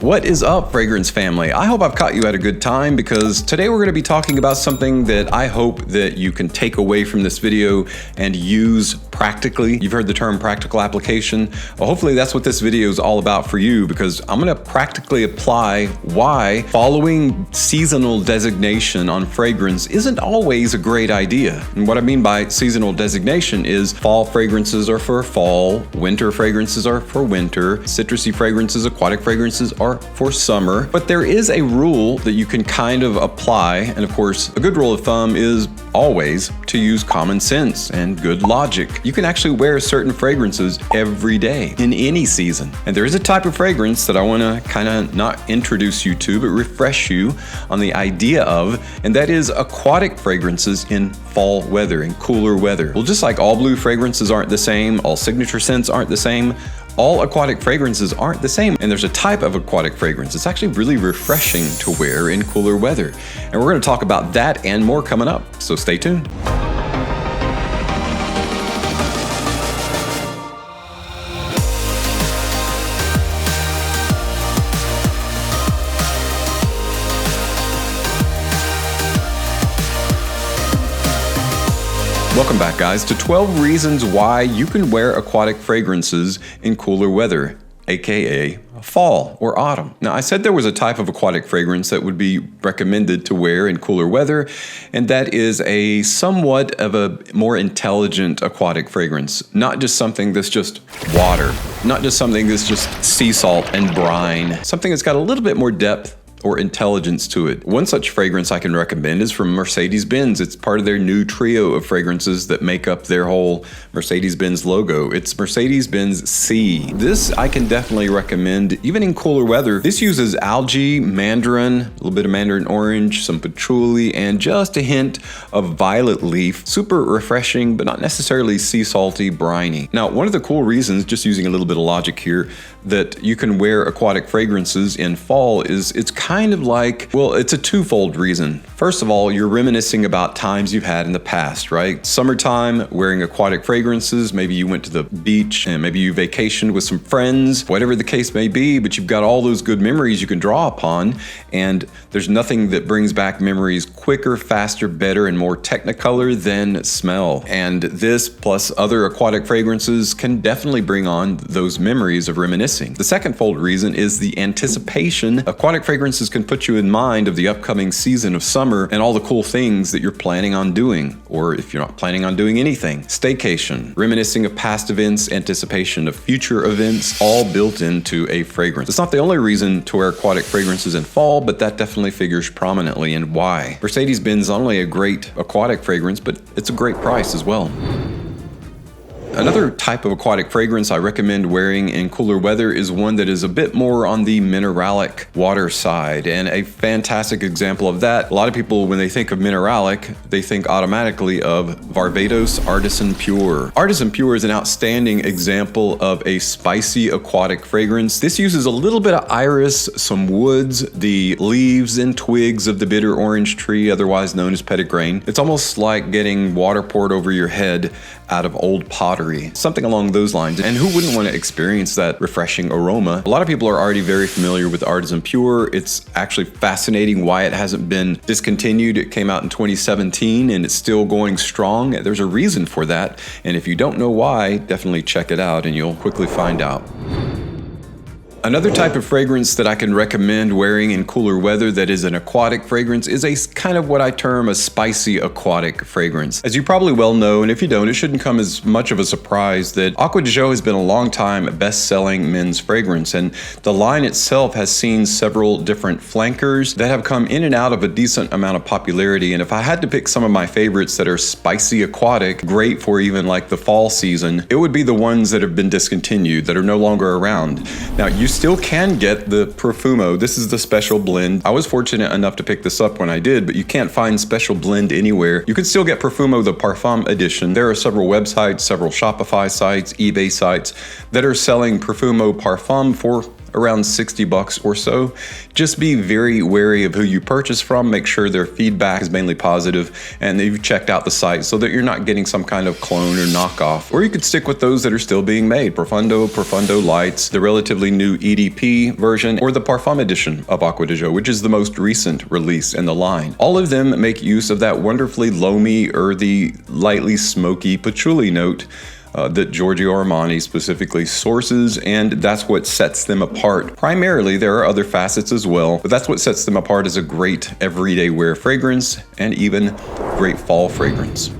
What is up, fragrance family? I hope I've caught you at a good time, because today we're going to be talking about something that I hope that you can take away from this video and use practically. You've heard the term practical application. Well, hopefully that's what this video is all about for you, because I'm going to practically apply why following seasonal designation on fragrance isn't always a great idea. And what I mean by seasonal designation is fall fragrances are for fall, winter fragrances are for winter, citrusy fragrances, aquatic fragrances are for summer. But there is a rule that you can kind of apply, and of course a good rule of thumb is always to use common sense and good logic. You can actually wear certain fragrances every day in any season. And there is a type of fragrance that I want to kind of not introduce you to, but refresh you on the idea of, and that is aquatic fragrances in fall weather, in cooler weather. Well, just like all blue fragrances aren't the same, all signature scents aren't the same, all aquatic fragrances aren't the same. And there's a type of aquatic fragrance it's actually really refreshing to wear in cooler weather. And we're going to talk about that and more coming up, so stay tuned. Welcome back, guys, to 12 reasons why you can wear aquatic fragrances in cooler weather, aka fall or autumn. Now, I said there was a type of aquatic fragrance that would be recommended to wear in cooler weather, and that is a somewhat of a more intelligent aquatic fragrance. Not just something that's just water, not just something that's just sea salt and brine, something that's got a little bit more depth or intelligence to it. One such fragrance I can recommend is from Mercedes-Benz. It's part of their new trio of fragrances that make up their whole Mercedes-Benz logo. It's Mercedes-Benz C. This I can definitely recommend even in cooler weather. This uses algae, mandarin, a little bit of mandarin orange, some patchouli, and just a hint of violet leaf. Super refreshing, but not necessarily sea salty, briny. Now, one of the cool reasons, just using a little bit of logic here, that you can wear aquatic fragrances in fall is it's kind of like, well, it's a twofold reason. First of all, you're reminiscing about times you've had in the past, right? Summertime, wearing aquatic fragrances, maybe you went to the beach and maybe you vacationed with some friends, whatever the case may be, but you've got all those good memories you can draw upon, and there's nothing that brings back memories quicker, faster, better, and more technicolor than smell. And this plus other aquatic fragrances can definitely bring on those memories of reminiscing. The second fold reason is the anticipation. Aquatic fragrances can put you in mind of the upcoming season of summer and all the cool things that you're planning on doing, or if you're not planning on doing anything. Staycation, reminiscing of past events, anticipation of future events, all built into a fragrance. It's not the only reason to wear aquatic fragrances in fall, but that definitely figures prominently in why. Mercedes-Benz is not only a great aquatic fragrance, but it's a great price as well. Another type of aquatic fragrance I recommend wearing in cooler weather is one that is a bit more on the mineralic water side. And a fantastic example of that, a lot of people, when they think of mineralic, they think automatically of Barbados Artisan Pure. Artisan Pure is an outstanding example of a spicy aquatic fragrance. This uses a little bit of iris, some woods, the leaves and twigs of the bitter orange tree, otherwise known as petitgrain. It's almost like getting water poured over your head out of old pottery, something along those lines. And who wouldn't want to experience that refreshing aroma? A lot of people are already very familiar with Artisan Pure. It's actually fascinating why it hasn't been discontinued. It came out in 2017 and it's still going strong. There's a reason for that. And if you don't know why, definitely check it out and you'll quickly find out. Another type of fragrance that I can recommend wearing in cooler weather that is an aquatic fragrance is a kind of what I term a spicy aquatic fragrance. As you probably well know, and if you don't, it shouldn't come as much of a surprise that Aqua de Joe has been a long time best-selling men's fragrance, and the line itself has seen several different flankers that have come in and out of a decent amount of popularity. And if I had to pick some of my favorites that are spicy aquatic, great for even like the fall season, it would be the ones that have been discontinued, that are no longer around. Now, you still can get the Profumo. This is the special blend. I was fortunate enough to pick this up when I did, but you can't find special blend anywhere. You can still get Profumo, the Parfum edition. There are several websites, several Shopify sites, eBay sites that are selling Profumo Parfum for around 60 bucks or so. Just be very wary of who you purchase from. Make sure their feedback is mainly positive and that you've checked out the site so that you're not getting some kind of clone or knockoff. Or you could stick with those that are still being made. Profundo Lights, the relatively new EDP version, or the Parfum edition of Aqua di Gio, which is the most recent release in the line. All of them make use of that wonderfully loamy, earthy, lightly smoky patchouli note that Giorgio Armani specifically sources, and that's what sets them apart. Primarily, there are other facets as well, but that's what sets them apart as a great everyday wear fragrance and even great fall fragrance.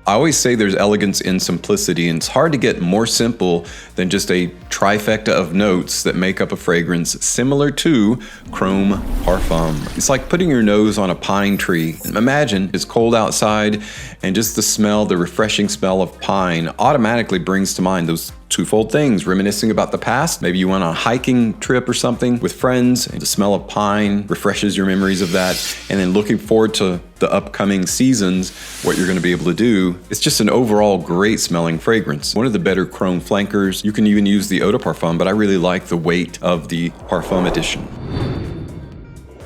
I always say there's elegance in simplicity, and it's hard to get more simple than just a trifecta of notes that make up a fragrance similar to Chrome Parfum. It's like putting your nose on a pine tree. Imagine it's cold outside and just the smell, the refreshing smell of pine automatically brings to mind those twofold things: reminiscing about the past, maybe you went on a hiking trip or something with friends, and the smell of pine refreshes your memories of that, and then looking forward to the upcoming seasons, what you're going to be able to do. It's just an overall great smelling fragrance. One of the better chrome flankers. You can even use the Eau de Parfum, but I really like the weight of the Parfum edition.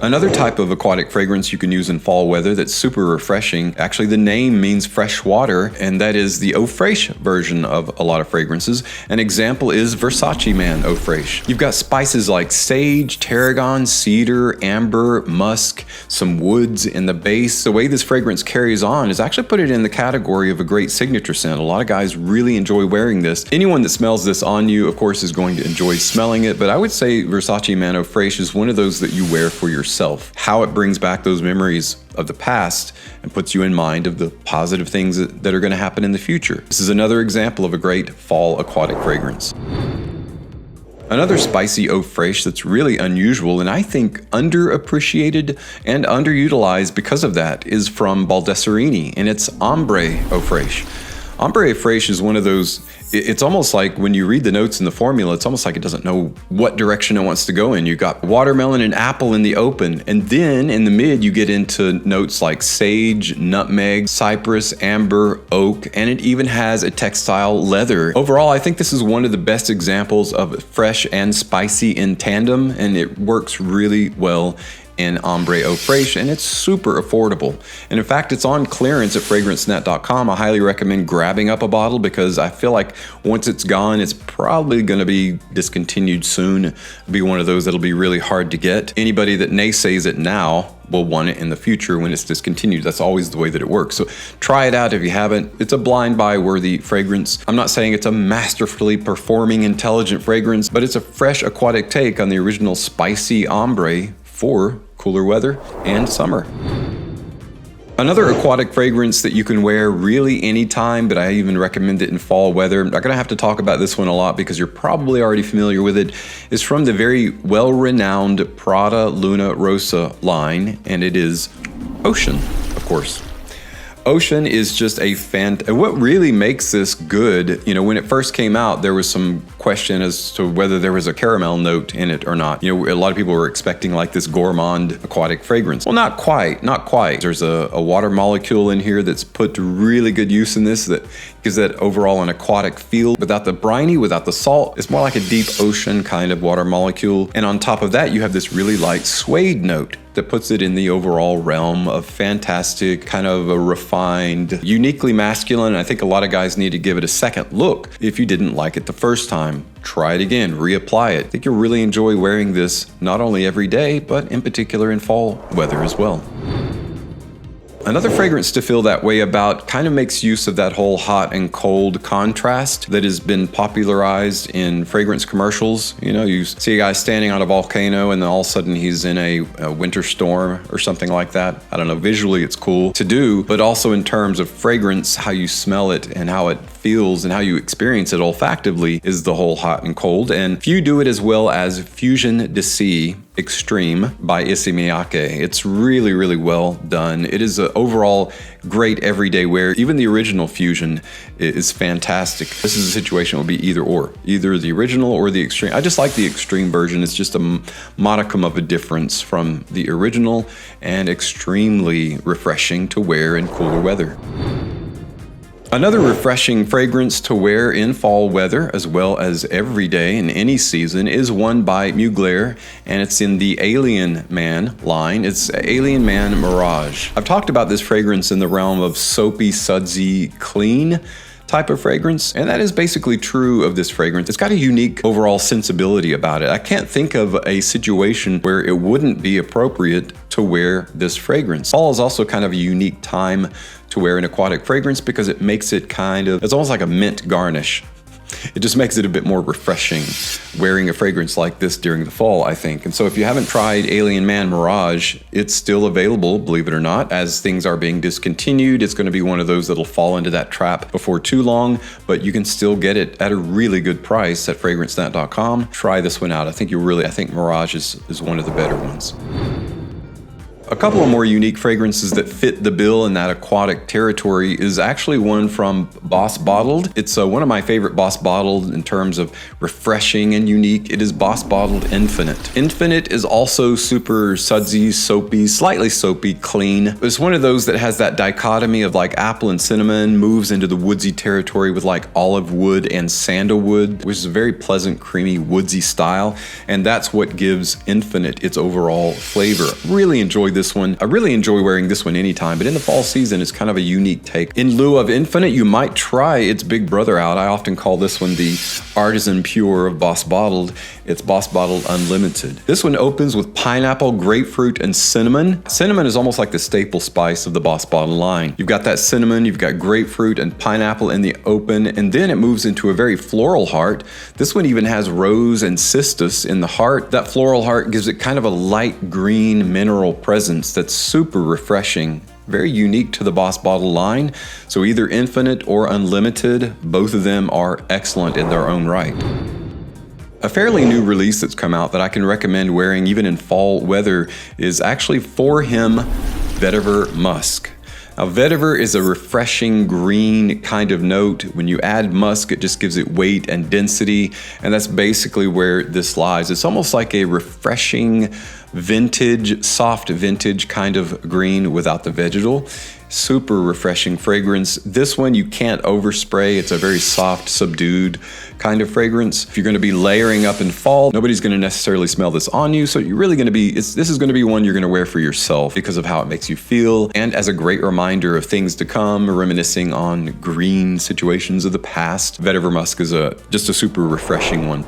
Another type of aquatic fragrance you can use in fall weather that's super refreshing. Actually, the name means fresh water, and that is the Eau Fraiche version of a lot of fragrances. An example is Versace Man Eau Fraiche. You've got spices like sage, tarragon, cedar, amber, musk, some woods in the base. The way this fragrance carries on is actually put it in the category of a great signature scent. A lot of guys really enjoy wearing this. Anyone that smells this on you, of course, is going to enjoy smelling it, but I would say Versace Man Eau Fraiche is one of those that you wear for yourself. How it brings back those memories of the past and puts you in mind of the positive things that are going to happen in the future. This is another example of a great fall aquatic fragrance. Another spicy Eau Fraiche that's really unusual and I think underappreciated and underutilized because of that is from Baldessarini, and it's Ambre Eau Fraiche. Ambre Eau Fraiche is one of those, it's almost like when you read the notes in the formula, it's almost like it doesn't know what direction it wants to go in. You got watermelon and apple in the open, and then in the mid you get into notes like sage, nutmeg, cypress, amber, oak, and it even has a textile leather. Overall, I think this is one of the best examples of fresh and spicy in tandem, and it works really well in Ambre Eau Fraiche, and it's super affordable. And in fact, it's on clearance at fragrancenet.com. I highly recommend grabbing up a bottle because I feel like once it's gone, it's probably going to be discontinued soon. It'll be one of those that'll be really hard to get. Anybody that naysays it now will want it in the future when it's discontinued. That's always the way that it works. So try it out if you haven't. It's a blind buy worthy fragrance. I'm not saying it's a masterfully performing, intelligent fragrance, but it's a fresh aquatic take on the original spicy Ambre for cooler weather and summer. Another aquatic fragrance that you can wear really anytime, but I even recommend it in fall weather. I'm not gonna have to talk about this one a lot because you're probably already familiar with it. It's from the very well-renowned Prada Luna Rossa line, and it is Ocean, of course. Ocean is just a and what really makes this good, you know, when it first came out, there was some question as to whether there was a caramel note in it or not. You know, a lot of people were expecting like this gourmand aquatic fragrance. Well, not quite. There's a water molecule in here that's put to really good use in this that gives that overall an aquatic feel. Without the briny, without the salt, it's more like a deep ocean kind of water molecule. And on top of that, you have this really light suede note that puts it in the overall realm of fantastic, kind of a refined, uniquely masculine. I think a lot of guys need to give it a second look. If you didn't like it the first time, try it again, reapply it. I think you'll really enjoy wearing this not only every day, but in particular in fall weather as well. Another fragrance to feel that way about kind of makes use of that whole hot and cold contrast that has been popularized in fragrance commercials. You know, you see a guy standing on a volcano and then all of a sudden he's in a winter storm or something like that. I don't know, visually it's cool to do, but also in terms of fragrance, how you smell it and how it feels and how you experience it olfactively is the whole hot and cold. And few do it as well as Fusion de Sea Extreme by Issey Miyake. It's really, really well done. It is an overall great everyday wear. Even the original Fusion is fantastic. This is a situation that will be either the original or the Extreme. I just like the Extreme version. It's just a modicum of a difference from the original and extremely refreshing to wear in cooler weather. Another refreshing fragrance to wear in fall weather, as well as every day in any season, is one by Mugler, and it's in the Alien Man line. It's Alien Man Mirage. I've talked about this fragrance in the realm of soapy, sudsy, clean type of fragrance, and that is basically true of this fragrance. It's got a unique overall sensibility about it. I can't think of a situation where it wouldn't be appropriate to wear this fragrance. Fall is also kind of a unique time to wear an aquatic fragrance because it makes it it's almost like a mint garnish. It just makes it a bit more refreshing wearing a fragrance like this during the fall, I think. And so if you haven't tried Alien Man Mirage, it's still available, believe it or not. As things are being discontinued, it's going to be one of those that'll fall into that trap before too long, but you can still get it at a really good price at fragrancenet.com. Try this one out. I think Mirage is one of the better ones. A couple of more unique fragrances that fit the bill in that aquatic territory is actually one from Boss Bottled. It's one of my favorite Boss Bottled in terms of refreshing and unique. It is Boss Bottled Infinite. Infinite is also super sudsy, soapy, slightly soapy, clean. It's one of those that has that dichotomy of like apple and cinnamon, moves into the woodsy territory with like olive wood and sandalwood, which is a very pleasant, creamy, woodsy style. And that's what gives Infinite its overall flavor. Really enjoy this one. I really enjoy wearing this one anytime, but in the fall season, it's kind of a unique take. In lieu of Infinite, you might try its big brother out. I often call this one the Artisan Pure of Boss Bottled. It's Boss Bottled Unlimited. This one opens with pineapple, grapefruit, and cinnamon. Cinnamon is almost like the staple spice of the Boss Bottled line. You've got that cinnamon, you've got grapefruit and pineapple in the open, and then it moves into a very floral heart. This one even has rose and cistus in the heart. That floral heart gives it kind of a light green mineral presence that's super refreshing, very unique to the Boss Bottled line. So either Infinite or Unlimited, both of them are excellent in their own right. A fairly new release that's come out that I can recommend wearing even in fall weather is actually for Him Vetiver Musc. Now, vetiver is a refreshing green kind of note. When you add musk, it just gives it weight and density, and that's basically where this lies. It's almost like a refreshing vintage, soft vintage kind of green without the vegetal. Super refreshing fragrance. This one you can't overspray. It's a very soft, subdued kind of fragrance. If you're going to be layering up in fall, nobody's going to necessarily smell this on you. So you're really going to be, this is going to be one you're going to wear for yourself because of how it makes you feel and as a great reminder of things to come, reminiscing on green situations of the past. Vetiver Musc is just a super refreshing one.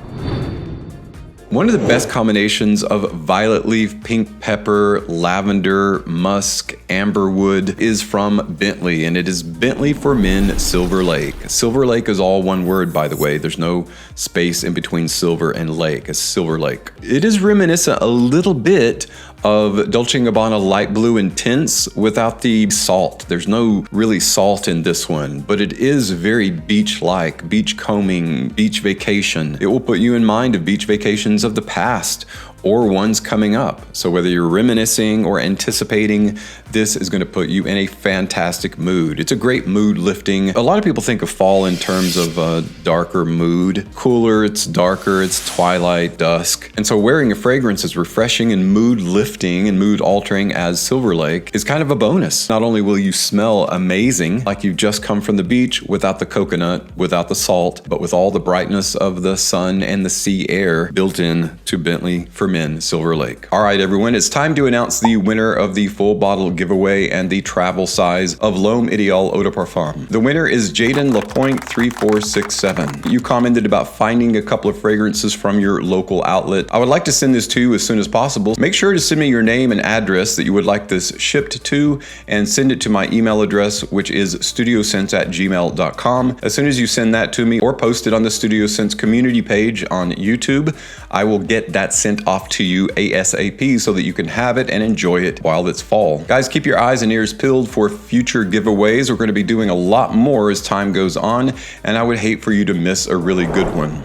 One of the best combinations of violet leaf, pink pepper, lavender, musk, amber wood is from Bentley, and it is Bentley for Men Silverlake. Silverlake is all one word, by the way. There's no space in between silver and lake. It's Silverlake. It is reminiscent a little bit of Dolce & Gabbana Light Blue Intense without the salt. There's no really salt in this one, but it is very beach-like, beach combing, beach vacation. It will put you in mind of beach vacations of the past or ones coming up. So whether you're reminiscing or anticipating, this is going to put you in a fantastic mood. It's a great mood lifting. A lot of people think of fall in terms of a darker mood. Cooler, it's darker, it's twilight, dusk. And so wearing a fragrance as refreshing and mood lifting and mood altering as Silverlake is kind of a bonus. Not only will you smell amazing, like you've just come from the beach without the coconut, without the salt, but with all the brightness of the sun and the sea air built in to Bentley for Men Silverlake. All right, everyone, it's time to announce the winner of the full bottle giveaway and the travel size of L'Homme Ideal Eau de Parfum. The winner is Jaden Lapointe 3467. You commented about finding a couple of fragrances from your local outlet. I would like to send this to you as soon as possible. Make sure to send me your name and address that you would like this shipped to, and send it to my email address, which is studiosense@gmail.com. As soon as you send that to me or post it on the Studio Sense community page on YouTube, I will get that sent off to you ASAP so that you can have it and enjoy it while it's fall. Guys, keep your eyes and ears peeled for future giveaways. We're going to be doing a lot more as time goes on, and I would hate for you to miss a really good one.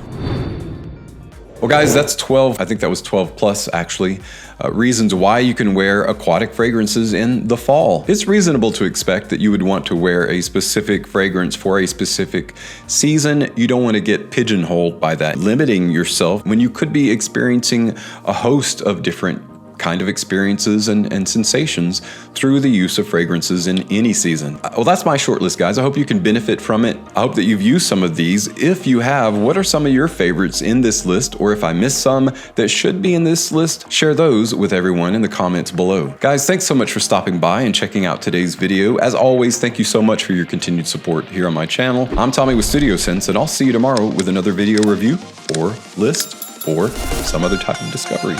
Well, guys, that's 12, I think that was 12 plus actually, reasons why you can wear aquatic fragrances in the fall. It's reasonable to expect that you would want to wear a specific fragrance for a specific season. You don't want to get pigeonholed by that, limiting yourself when you could be experiencing a host of different kind of experiences and sensations through the use of fragrances in any season. Well, that's my short list, guys. I hope you can benefit from it. I hope that you've used some of these. If you have, what are some of your favorites in this list? Or if I missed some that should be in this list, share those with everyone in the comments below. Guys, thanks so much for stopping by and checking out today's video. As always, thank you so much for your continued support here on my channel. I'm Tommy with Studio Sense, and I'll see you tomorrow with another video review or list or some other type of discovery.